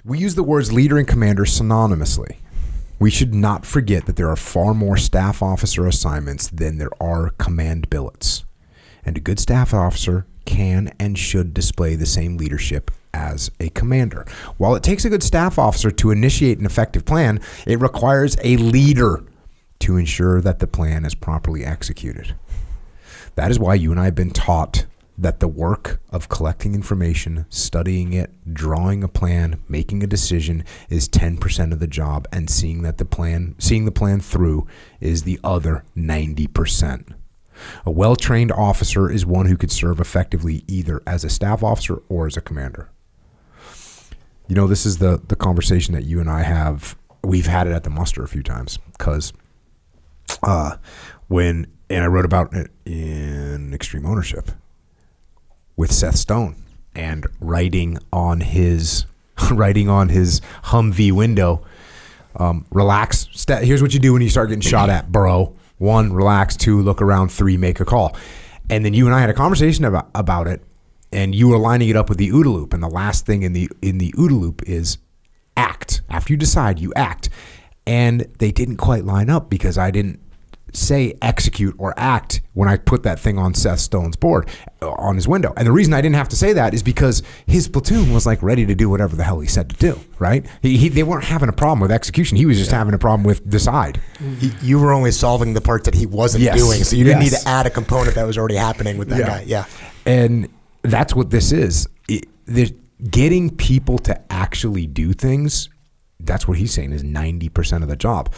We use the words leader and commander synonymously. We should not forget that there are far more staff officer assignments than there are command billets. And a good staff officer can and should display the same leadership as a commander. While it takes a good staff officer to initiate an effective plan, it requires a leader to ensure that the plan is properly executed. That is why you and I have been taught that the work of collecting information, studying it, drawing a plan, making a decision is 10% of the job, and seeing the plan through is the other 90%. A well-trained officer is one who could serve effectively either as a staff officer or as a commander. You know, this is the conversation that you and I have. We've had it at the muster a few times because and I wrote about it in Extreme Ownership with Seth Stone, and writing on his Humvee window, relax. Here's what you do when you start getting shot at, bro. 1, relax. 2, look around. 3, make a call. And then you and I had a conversation about it, and you were lining it up with the OODA loop. And the last thing in the OODA loop is act. After you decide, you act. And they didn't quite line up because I didn't say execute or act when I put that thing on Seth Stone's board on his window. And the reason I didn't have to say that is because his platoon was like ready to do whatever the hell he said to do, right? They weren't having a problem with execution. He was just having a problem with decide. You were only solving the part that he wasn't doing, so you didn't need to add a component that was already happening with that guy. Yeah. And that's what this is. Getting people to actually do things, that's what he's saying is 90% of the job.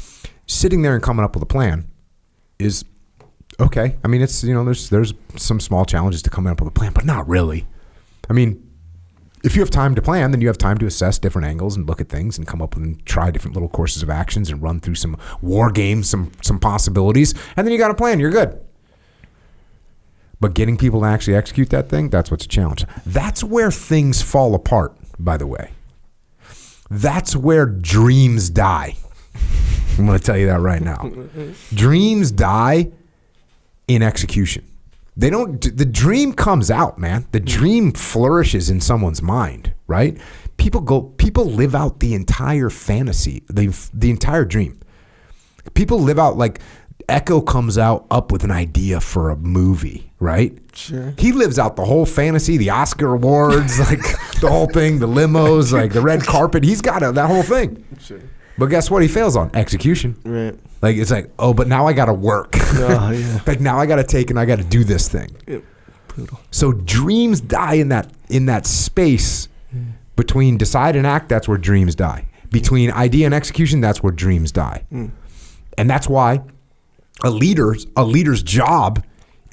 Sitting there and coming up with a plan is okay. I mean, it's, there's some small challenges to coming up with a plan, but not really. I mean, if you have time to plan, then you have time to assess different angles and look at things and come up with and try different little courses of actions and run through some war games, some possibilities, and then you got a plan. You're good. But getting people to actually execute that thing, that's what's a challenge. That's where things fall apart, by the way. That's where dreams die. I'm going to tell you that right now. Dreams die in execution. The dream comes out, man. The dream flourishes in someone's mind, right? People live out the entire fantasy, the entire dream. People live out, like Echo comes up with an idea for a movie, right? Sure. He lives out the whole fantasy, the Oscar awards, like the whole thing, the limos, like the red carpet. He's got that whole thing. Sure. But guess what? He fails on execution. Right. Like, it's like, oh, but now I got to work. Oh, yeah. Like, now I got to take and I got to do this thing. Yep. Brutal. So dreams die in that space between decide and act. That's where dreams die. Between idea and execution, that's where dreams die. And that's why a leader's job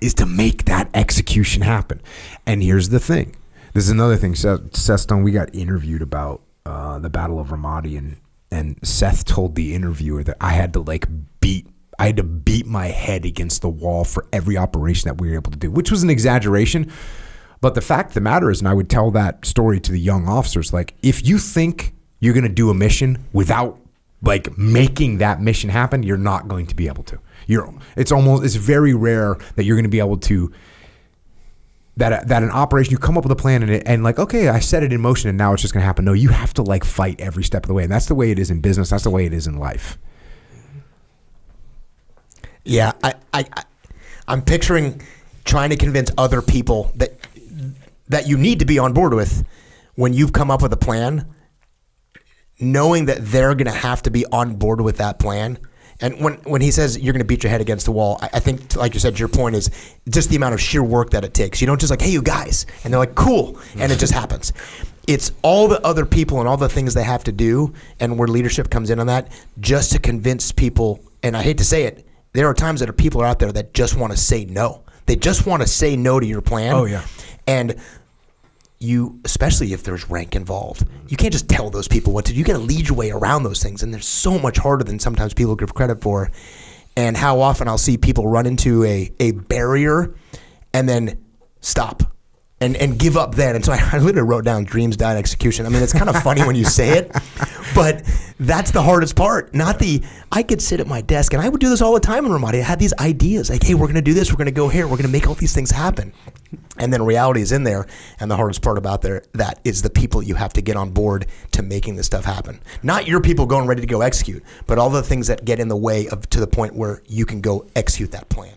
is to make that execution happen. And here's the thing. This is another thing. Seth Stone, we got interviewed about the Battle of Ramadi, and Seth told the interviewer that I had to beat my head against the wall for every operation that we were able to do, which was an exaggeration. But the fact of the matter is, and I would tell that story to the young officers, like, if you think you're going to do a mission without like making that mission happen, you're not going to be able to. It's very rare that you're going to be able to, that an operation, you come up with a plan and like, okay, I set it in motion and now it's just going to happen. No, you have to like fight every step of the way. And that's the way it is in business. That's the way it is in life. Yeah. I'm picturing trying to convince other people that you need to be on board with when you've come up with a plan, knowing that they're going to have to be on board with that plan. And when he says you're going to beat your head against the wall, I think, like you said, your point is just the amount of sheer work that it takes. You don't just like, hey, you guys, and they're like, cool, and it just happens. It's all the other people and all the things they have to do, and where leadership comes in on that, just to convince people. And I hate to say it, there are times that people are out there that just want to say no. They just want to say no to your plan. Oh, yeah. And you, especially if there's rank involved, you can't just tell those people what to do. You got to lead your way around those things, and they're so much harder than sometimes people give credit for. And how often I'll see people run into a barrier and then stop and give up then. And so I literally wrote down dreams die in execution. I mean, it's kind of funny when you say it, but that's the hardest part. I could sit at my desk, and I would do this all the time in Ramadi. I had these ideas like, hey, we're going to do this. We're going to go here. We're going to make all these things happen. And then reality is in there, and the hardest part about that is the people you have to get on board to making this stuff happen. Not your people going ready to go execute, but all the things that get in the way of to the point where you can go execute that plan.